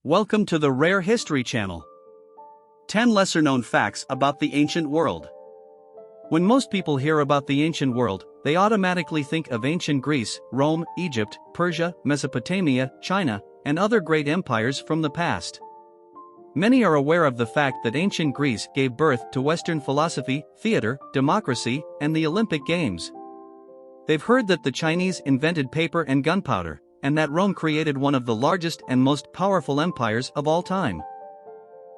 Welcome to the Rare History Channel. 10 lesser-known facts about the ancient world. When most people hear about the ancient world, they automatically think of ancient Greece, Rome, Egypt, Persia, Mesopotamia, China, and other great empires from the past. Many are aware of the fact that ancient Greece gave birth to Western philosophy, theater, democracy, and the Olympic Games. They've heard that the Chinese invented paper and gunpowder, and that Rome created one of the largest and most powerful empires of all time.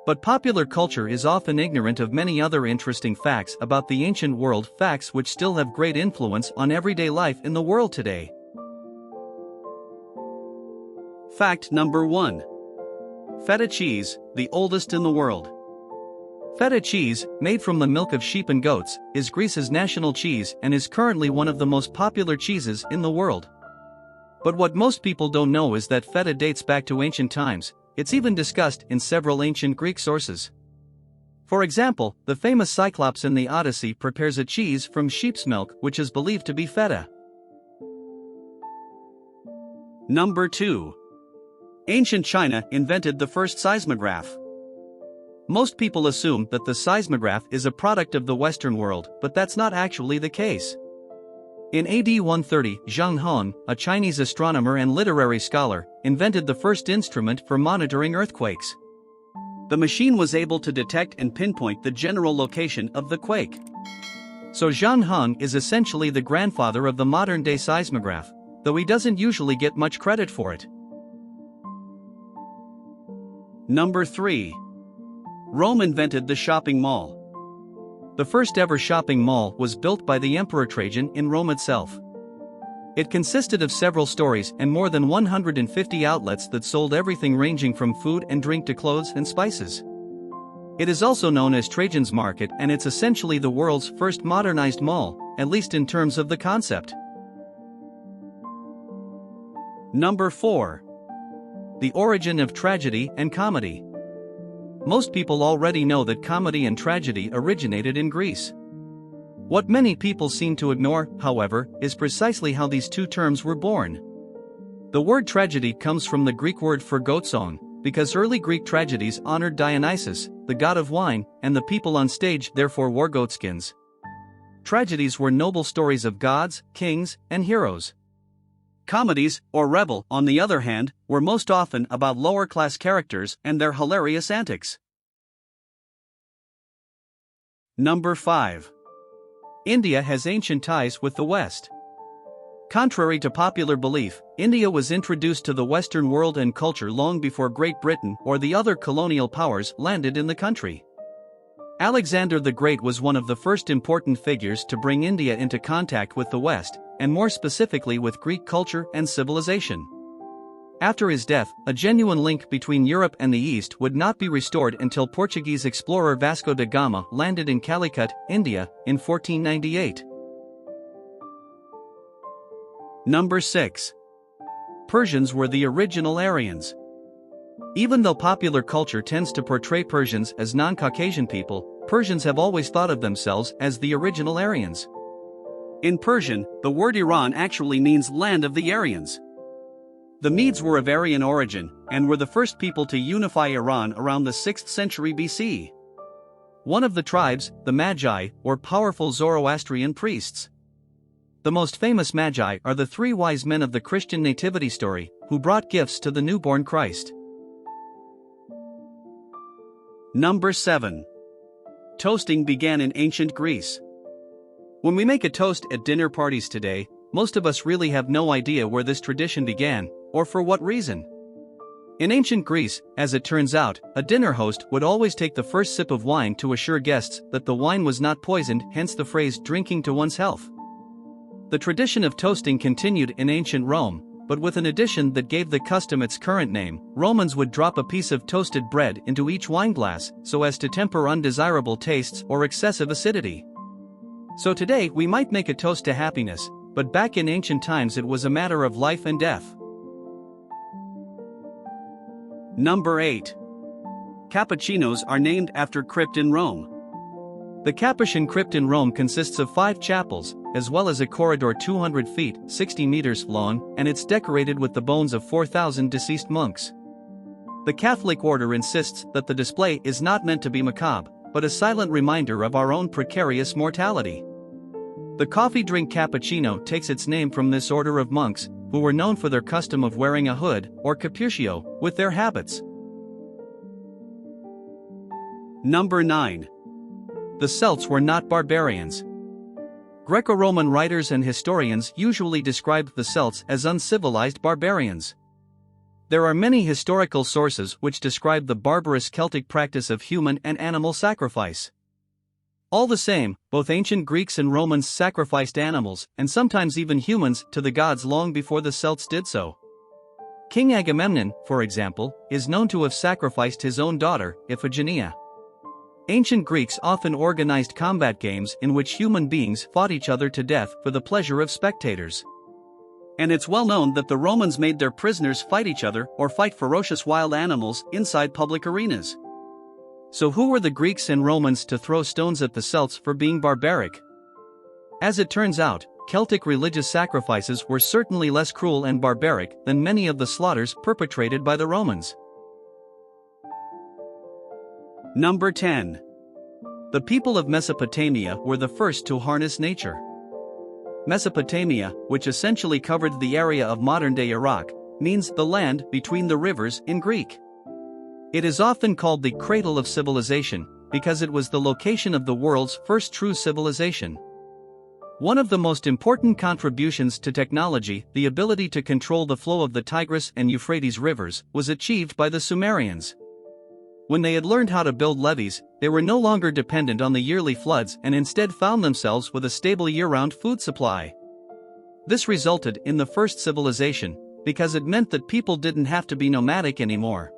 But popular culture is often ignorant of many other interesting facts about the ancient world, facts which still have great influence on everyday life in the world today. Fact number 1. Feta cheese, the oldest in the world. Feta cheese, made from the milk of sheep and goats, is Greece's national cheese and is currently one of the most popular cheeses in the world. But what most people don't know is that feta dates back to ancient times. It's even discussed in several ancient Greek sources. For example, the famous Cyclops in the Odyssey prepares a cheese from sheep's milk which is believed to be feta. Number 2. Ancient China invented the first seismograph. Most people assume that the seismograph is a product of the Western world, but that's not actually the case. In AD 130, Zhang Hong, a Chinese astronomer and literary scholar, invented the first instrument for monitoring earthquakes. The machine was able to detect and pinpoint the general location of the quake. So Zhang Hong is essentially the grandfather of the modern-day seismograph, though he doesn't usually get much credit for it. Number 3. Rome invented the shopping mall. The first ever shopping mall was built by the Emperor Trajan in Rome itself. It consisted of several stories and more than 150 outlets that sold everything ranging from food and drink to clothes and spices. It is also known as Trajan's Market, and it's essentially the world's first modernized mall, at least in terms of the concept. Number 4. The origin of tragedy and comedy. Most people already know that comedy and tragedy originated in Greece. What many people seem to ignore, however, is precisely how these two terms were born. The word tragedy comes from the Greek word for goat song, because early Greek tragedies honored Dionysus, the god of wine, and the people on stage therefore wore goatskins. Tragedies were noble stories of gods, kings, and heroes. Comedies, or revel, on the other hand, were most often about lower-class characters and their hilarious antics. Number 5. India has ancient ties with the West. Contrary to popular belief, India was introduced to the Western world and culture long before Great Britain or the other colonial powers landed in the country. Alexander the Great was one of the first important figures to bring India into contact with the West, and more specifically with Greek culture and civilization. After his death, a genuine link between Europe and the East would not be restored until Portuguese explorer Vasco da Gama landed in Calicut, India, in 1498. Number 6. Persians were the original Aryans. Even though popular culture tends to portray Persians as non-Caucasian people, Persians have always thought of themselves as the original Aryans. In Persian, the word Iran actually means land of the Aryans. The Medes were of Aryan origin, and were the first people to unify Iran around the 6th century BC. One of the tribes, the Magi, were powerful Zoroastrian priests. The most famous Magi are the three wise men of the Christian nativity story, who brought gifts to the newborn Christ. Number 7. Toasting began in ancient Greece. When we make a toast at dinner parties today, most of us really have no idea where this tradition began, or for what reason. In ancient Greece, as it turns out, a dinner host would always take the first sip of wine to assure guests that the wine was not poisoned, hence the phrase drinking to one's health. The tradition of toasting continued in ancient Rome, but with an addition that gave the custom its current name. Romans would drop a piece of toasted bread into each wineglass, so as to temper undesirable tastes or excessive acidity. So today we might make a toast to happiness, but back in ancient times it was a matter of life and death. Number 8. Cappuccinos are named after Crypt in Rome. The Capuchin Crypt in Rome consists of 5 chapels, as well as a corridor 200 feet, 60 meters long, and it's decorated with the bones of 4,000 deceased monks. The Catholic order insists that the display is not meant to be macabre, but a silent reminder of our own precarious mortality. The coffee drink cappuccino takes its name from this order of monks, who were known for their custom of wearing a hood, or cappuccio, with their habits. Number 9. The Celts were not barbarians. Greco-Roman writers and historians usually describe the Celts as uncivilized barbarians. There are many historical sources which describe the barbarous Celtic practice of human and animal sacrifice. All the same, both ancient Greeks and Romans sacrificed animals, and sometimes even humans, to the gods long before the Celts did so. King Agamemnon, for example, is known to have sacrificed his own daughter, Iphigenia. Ancient Greeks often organized combat games in which human beings fought each other to death for the pleasure of spectators. And it's well known that the Romans made their prisoners fight each other or fight ferocious wild animals inside public arenas. So who were the Greeks and Romans to throw stones at the Celts for being barbaric? As it turns out, Celtic religious sacrifices were certainly less cruel and barbaric than many of the slaughters perpetrated by the Romans. Number 10. The people of Mesopotamia were the first to harness nature. Mesopotamia, which essentially covered the area of modern-day Iraq, means the land between the rivers in Greek. It is often called the cradle of civilization, because it was the location of the world's first true civilization. One of the most important contributions to technology, the ability to control the flow of the Tigris and Euphrates rivers, was achieved by the Sumerians. When they had learned how to build levees, they were no longer dependent on the yearly floods and instead found themselves with a stable year-round food supply. This resulted in the first civilization, because it meant that people didn't have to be nomadic anymore.